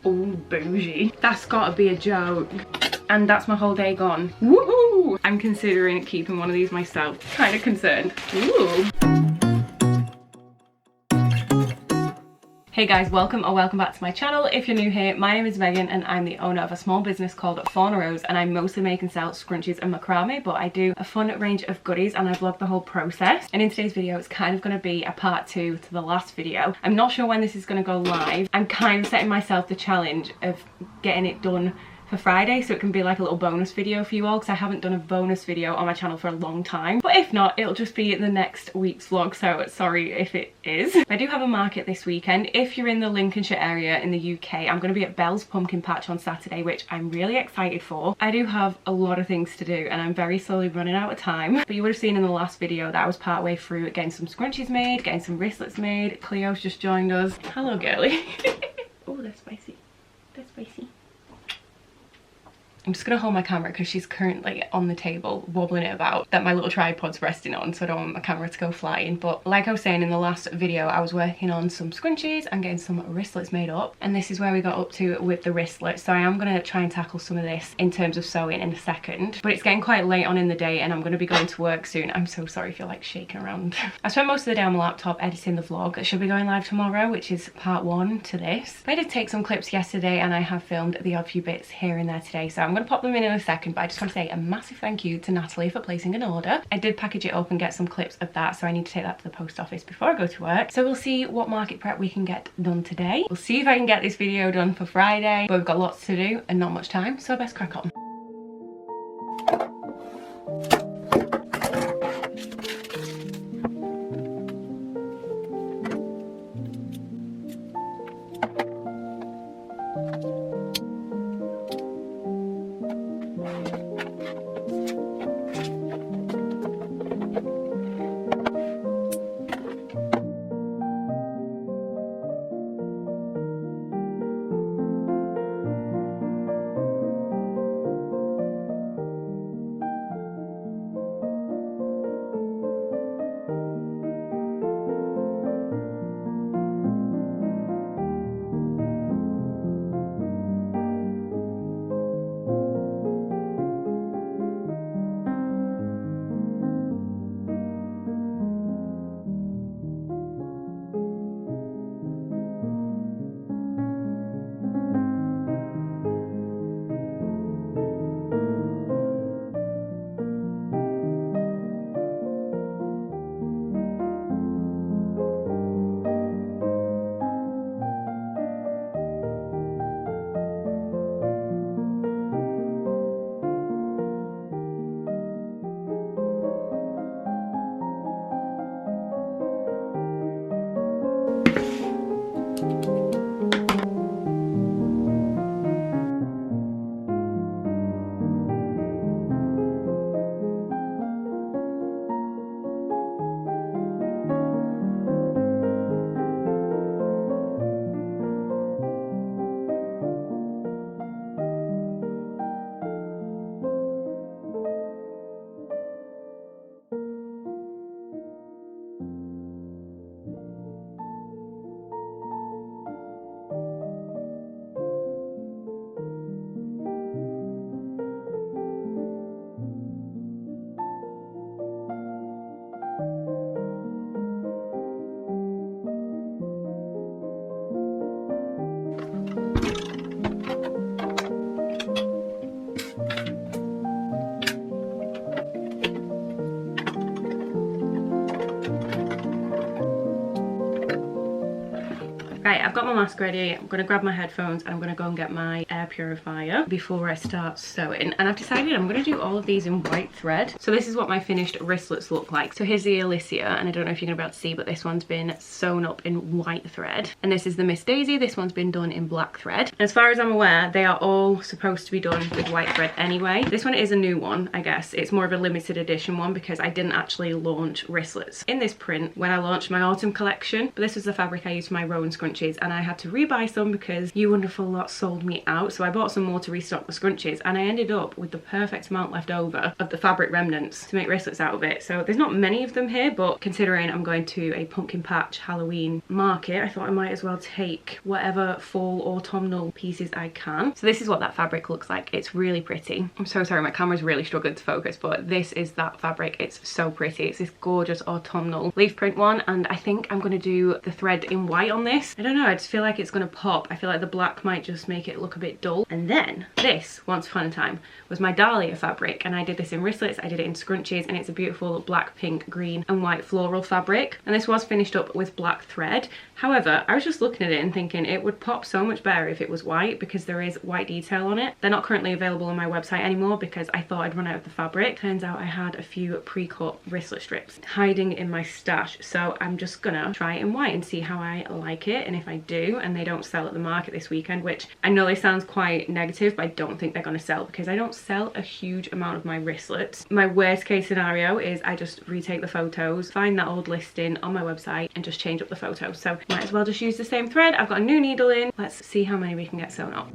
Oh, bougie. That's gotta be a joke. And that's my whole day gone. Woohoo! I'm considering keeping one of these myself. Kind of concerned. Ooh. Hey guys, welcome or welcome back to my channel. If you're new here, my name is Megan and I'm the owner of a small business called Fauna, and I mostly make and sell scrunchies and macrame, but I do a fun range of goodies and I vlog the whole process. And in today's video, it's kind of going to be a part 2 to the last video. I'm not sure when this is going to go live. I'm kind of setting myself the challenge of getting it done for Friday, so it can be like a little bonus video for you all, because I haven't done a bonus video on my channel for a long time. But if not, it'll just be the next week's vlog, so sorry if it is. I do have a market this weekend. If you're in the Lincolnshire area in the UK, I'm going to be at Bell's Pumpkin Patch on Saturday, which I'm really excited for. I do have a lot of things to do and I'm very slowly running out of time. But you would have seen in the last video that I was part way through getting some scrunchies made, getting some wristlets made. Cleo's just joined us. Hello, girly. Oh, they're spicy. They're spicy. I'm just gonna hold my camera because she's currently on the table wobbling it about that my little tripod's resting on, so I don't want my camera to go flying. But like I was saying in the last video, I was working on some scrunchies and getting some wristlets made up, and this is where we got up to with the wristlets. So I am gonna try and tackle some of this in terms of sewing in a second, but it's getting quite late on in the day and I'm gonna be going to work soon. I'm so sorry if you're like shaking around. I spent most of the day on my laptop editing the vlog. It should be going live tomorrow, which is part 1 to this. But I did take some clips yesterday and I have filmed the odd few bits here and there today, so I'm gonna pop them in a second. But I just want to say a massive thank you to Natalie for placing an order. I did package it up and get some clips of that, so I need to take that to the post office before I go to work. So we'll see what market prep we can get done today. We'll see if I can get this video done for Friday, but we've got lots to do and not much time, so I best crack on. Right, I've got my mask ready. I'm going to grab my headphones and I'm going to go and get my air purifier before I start sewing. And I've decided I'm going to do all of these in white thread. So this is what my finished wristlets look like. So here's the Alicia, and I don't know if you're going to be able to see, but this one's been sewn up in white thread. And this is the Miss Daisy. This one's been done in black thread. As far as I'm aware, they are all supposed to be done with white thread anyway. This one is a new one, I guess. It's more of a limited edition one because I didn't actually launch wristlets in this print when I launched my autumn collection. But this was the fabric I used for my rowan scrunchies. scrunchies and I had to rebuy some because you wonderful lot sold me out. So I bought some more to restock the scrunchies and I ended up with the perfect amount left over of the fabric remnants to make wristlets out of it. So there's not many of them here, but considering I'm going to a pumpkin patch Halloween market, I thought I might as well take whatever fall autumnal pieces I can. So this is what that fabric looks like. It's really pretty. I'm so sorry, my camera's really struggling to focus, but this is that fabric. It's so pretty. It's this gorgeous autumnal leaf print one, and I think I'm going to do the thread in white on this. I don't know, I just feel like it's going to pop. I feel like the black might just make it look a bit dull. And then this, once upon a time, was my dahlia fabric, and I did this in wristlets, I did it in scrunchies, and it's a beautiful black, pink, green and white floral fabric, and this was finished up with black thread. However, I was just looking at it and thinking it would pop so much better if it was white, because there is white detail on it. They're not currently available on my website anymore because I thought I'd run out of the fabric. Turns out I had a few pre-cut wristlet strips hiding in my stash, so I'm just gonna try it in white and see how I like it. And if I do and they don't sell at the market this weekend, which I know this sounds quite negative, but I don't think they're gonna sell because I don't sell a huge amount of my wristlets. My worst case scenario is I just retake the photos, find that old listing on my website and just change up the photos. So might as well just use the same thread. I've got a new needle in. Let's see how many we can get sewn up.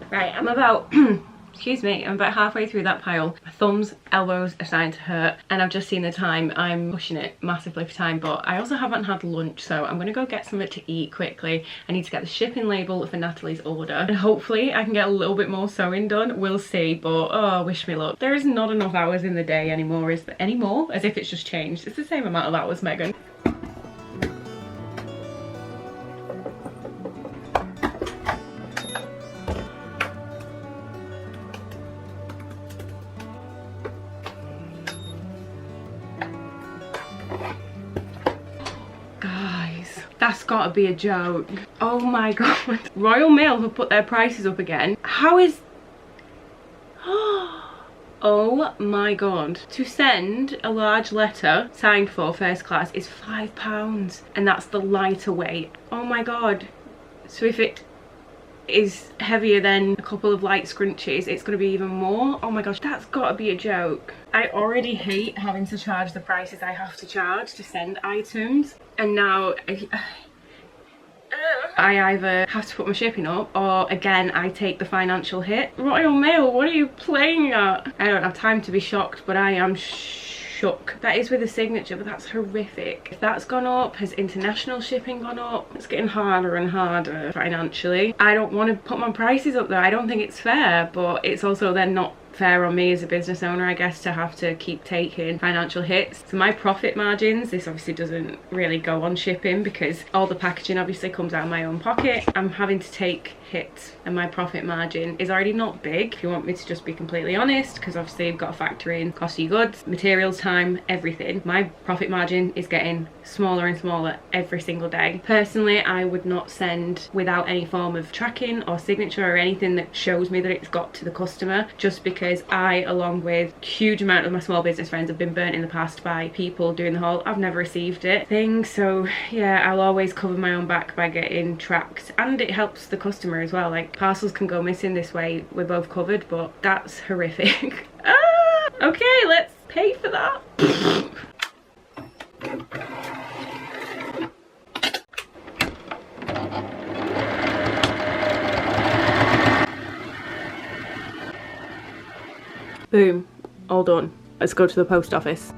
Right, I'm about, excuse me, I'm about halfway through that pile. My thumbs, elbows are starting to hurt, and I've just seen the time. I'm pushing it massively for time, but I also haven't had lunch, so I'm gonna go get something to eat quickly. I need to get the shipping label for Natalie's order, and hopefully I can get a little bit more sewing done. We'll see, but oh, wish me luck. There is not enough hours in the day anymore, is there? Anymore? As if it's just changed. It's the same amount of hours, Megan. That's gotta be a joke. Oh my god. Royal Mail have put their prices up again. How is... Oh my god. To send a large letter signed for first class is £5, and that's the lighter weight. Oh my god. So if it is heavier than a couple of light scrunchies, it's gonna be even more. Oh my gosh, that's gotta be a joke. I already hate having to charge the prices I have to charge to send items, and now I either have to put my shipping up, or again I take the financial hit. Royal Mail, what are you playing at? I don't have time to be shocked, but I am shook. That is with a signature, but that's horrific. If that's gone up, has international shipping gone up? It's getting harder and harder financially. I don't want to put my prices up there. I don't think it's fair, but it's also then not fair on me as a business owner, I guess, to have to keep taking financial hits. So my profit margins, this obviously doesn't really go on shipping because all the packaging obviously comes out of my own pocket. I'm having to take hits, and my profit margin is already not big, if you want me to just be completely honest, because obviously you've got to factor in cost of your goods, materials, time, everything. My profit margin is getting smaller and smaller every single day. Personally, I would not send without any form of tracking or signature or anything that shows me that it's got to the customer, just because because I, along with a huge amount of my small business friends, have been burnt in the past by people doing the whole "I've never received it" thing. So yeah, I'll always cover my own back by getting tracked, and it helps the customer as well. Like, parcels can go missing this way, we're both covered, but that's horrific. Okay, let's pay for that. Boom, all done. Let's go to the post office.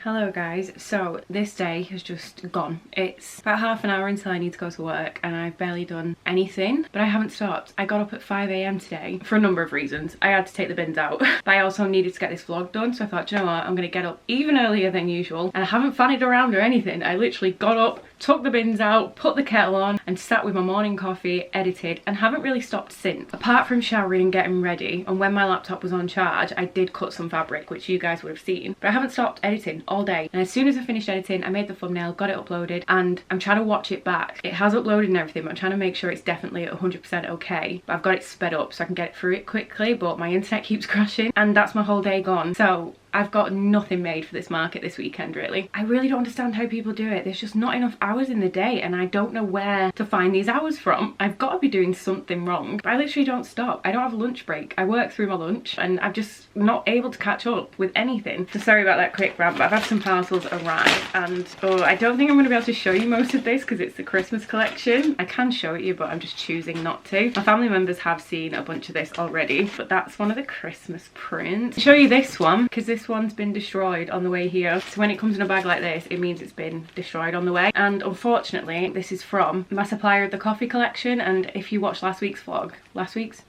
Hello guys, so this day has just gone. It's about half an hour until I need to go to work and I've barely done anything, but I haven't stopped. I got up at 5 AM today for a number of reasons. I had to take the bins out, but I also needed to get this vlog done, so I thought, you know what, I'm gonna get up even earlier than usual, and I haven't fannied around or anything. I literally got up, took the bins out, put the kettle on and sat with my morning coffee, edited, and haven't really stopped since. Apart from showering and getting ready, and when my laptop was on charge, I did cut some fabric, which you guys would have seen, but I haven't stopped editing all day. And as soon as I finished editing, I made the thumbnail, got it uploaded, and I'm trying to watch it back. It has uploaded and everything, but I'm trying to make sure it's definitely 100% okay. But I've got it sped up so I can get through it quickly, but my internet keeps crashing and that's my whole day gone. So I've got nothing made for this market this weekend, really. I really don't understand how people do it. There's just not enough hours in the day and I don't know where to find these hours from. I've got to be doing something wrong. But I literally don't stop. I don't have a lunch break. I work through my lunch and I'm just not able to catch up with anything. So sorry about that quick rant, but I've had some parcels arrive and I don't think I'm going to be able to show you most of this because it's the Christmas collection. I can show it you, but I'm just choosing not to. My family members have seen a bunch of this already, but that's one of the Christmas prints. I'll show you this one because this one's been destroyed on the way here. So when it comes in a bag like this, it means it's been destroyed on the way. And unfortunately, this is from my supplier of the coffee collection. And if you watched last week's vlog,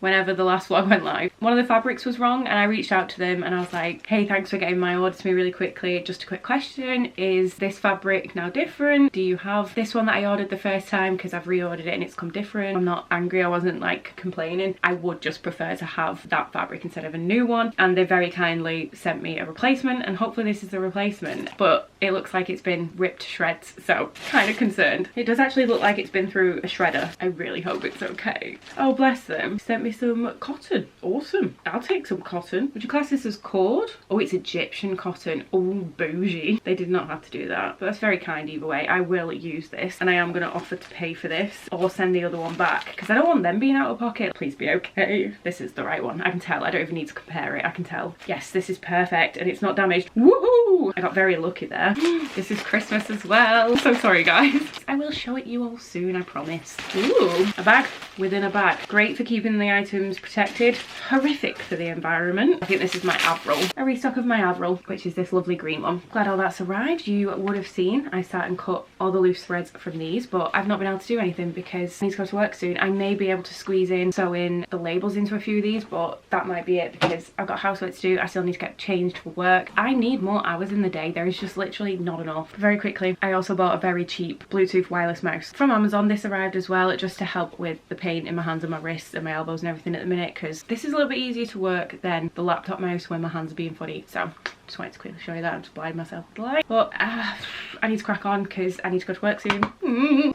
whenever the last vlog went live, one of the fabrics was wrong and I reached out to them and I was like, hey, thanks for getting my order to me really quickly. Just a quick question, is this fabric now different? Do you have this one that I ordered the first time? Because I've reordered it and it's come different. I'm not angry, I wasn't like complaining. I would just prefer to have that fabric instead of a new one. And they very kindly sent me a replacement, and hopefully this is the replacement, but it looks like it's been ripped to shreds, so kind of concerned. It does actually look like it's been through a shredder. I really hope it's okay. Oh, bless them. Sent me some cotton. Awesome. I'll take some cotton. Would you class this as cord? Oh, it's Egyptian cotton. Oh, bougie. They did not have to do that, but that's very kind either way. I will use this and I am going to offer to pay for this or send the other one back because I don't want them being out of pocket. Please be okay. This is the right one. I can tell. I don't even need to compare it. I can tell. Yes, this is perfect and it's not damaged. Woohoo! I got very lucky there. This is Christmas as well. So sorry guys. I will show it you all soon, I promise. Ooh, a bag within a bag. Great for keeping the items protected. Horrific for the environment. I think this is my Avril. A restock of my Avril, which is this lovely green one. Glad all that's arrived. You would have seen I sat and cut all the loose threads from these, but I've not been able to do anything because I need to go to work soon. I may be able to squeeze in, sew in the labels into a few of these, but that might be it because I've got housework to do. I still need to get changed for work. I need more hours in the day. There is just literally not enough. Very quickly, I also bought a very cheap Bluetooth wireless mouse from Amazon. This arrived as well, just to help with the pain in my hands and my wrists and my elbows and everything at the minute, because this is a little bit easier to work than the laptop mouse when my hands are being funny. So just wanted to quickly show you that and just blind myself with the light. But I need to crack on because I need to go to work soon.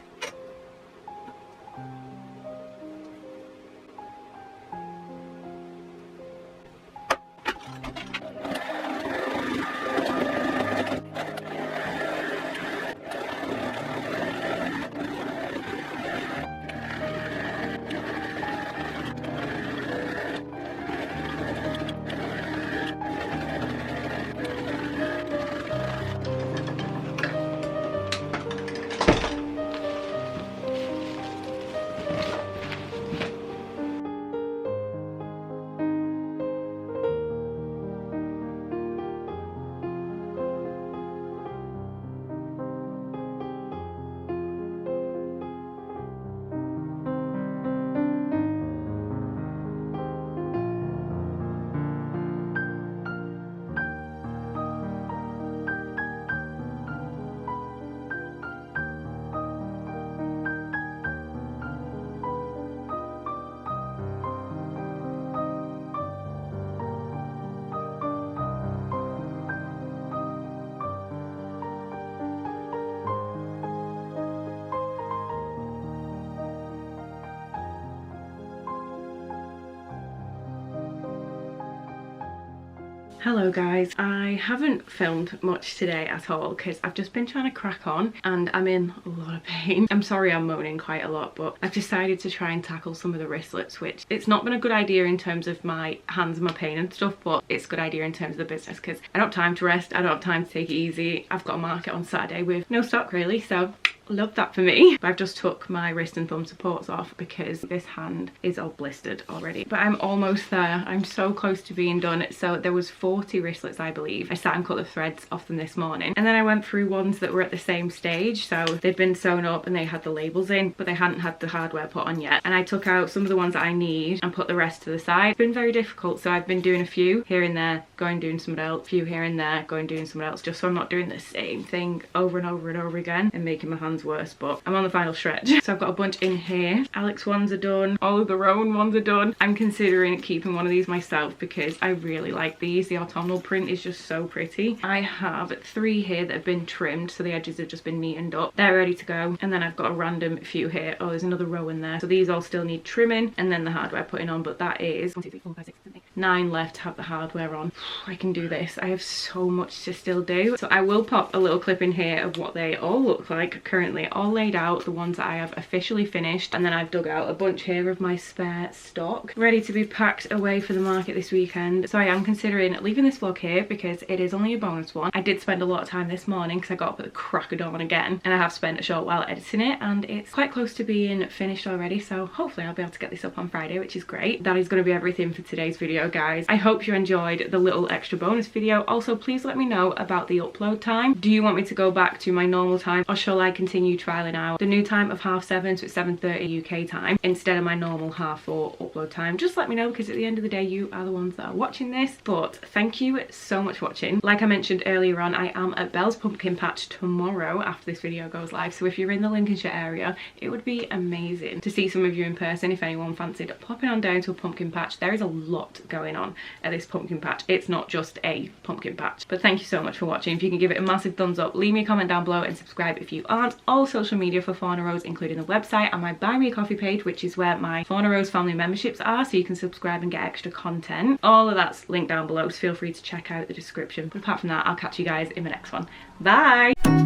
Hello guys, I haven't filmed much today at all because I've just been trying to crack on and I'm in a lot of pain. I'm sorry I'm moaning quite a lot, but I've decided to try and tackle some of the wristlets, which it's not been a good idea in terms of my hands and my pain and stuff, but it's a good idea in terms of the business because I don't have time to rest, I don't have time to take it easy. I've got a market on Saturday with no stock really, so Love that for me. I've just took my wrist and thumb supports off because this hand is all blistered already. But I'm almost there. I'm so close to being done. So there was 40 wristlets, I believe. I sat and cut the threads off them this morning. And then I went through ones that were at the same stage. So they'd been sewn up and they had the labels in, but they hadn't had the hardware put on yet. And I took out some of the ones that I need and put the rest to the side. It's been very difficult. So I've been doing a few here and there, going doing something else, a few here and there, going doing something else, just so I'm not doing the same thing over and over and over again and making my hands worse. But I'm on the final stretch. So I've got a bunch in here. Alex ones are done. All of the Rowan ones are done. I'm considering keeping one of these myself because I really like these. The autumnal print is just so pretty. I have 3 here that have been trimmed, so the edges have just been neatened up. They're ready to go. And then I've got a random few here. Oh, there's another Rowan there. So these all still need trimming and then the hardware putting on, but that is 1, 2, 3, 4, 5, 6, 7, 8, 9 left to have the hardware on. I can do this. I have so much to still do. So I will pop a little clip in here of what they all look like currently, all laid out, the ones that I have officially finished, and then I've dug out a bunch here of my spare stock ready to be packed away for the market this weekend. So I am considering leaving this vlog here because it is only a bonus one. I did spend a lot of time this morning because I got up at the crack of dawn again, and I have spent a short while editing it, and it's quite close to being finished already, so hopefully I'll be able to get this up on Friday, which is great. That is going to be everything for today's video, guys. I hope you enjoyed the little extra bonus video. Also, please let me know about the upload time. Do you want me to go back to my normal time, or shall I continue trialing out the new time of 7:30, so it's 7:30 UK time instead of my normal 4:30 upload time? Just let me know, because at the end of the day you are the ones that are watching this. But thank you so much for watching. Like I mentioned earlier on, I am at Belle's Pumpkin Patch tomorrow after this video goes live, so if you're in the Lincolnshire area, it would be amazing to see some of you in person. If anyone fancied popping on down to a pumpkin patch, there is a lot going on at this pumpkin patch. It's not just a pumpkin patch. But thank you so much for watching. If you can give it a massive thumbs up, leave me a comment down below and subscribe if you aren't. All social media for Fauna Rose, including the website and my Buy Me a Coffee page, which is where my Fauna Rose family memberships are, so you can subscribe and get extra content. All of that's linked down below, so feel free to check out the description. But apart from that, I'll catch you guys in the next one. Bye!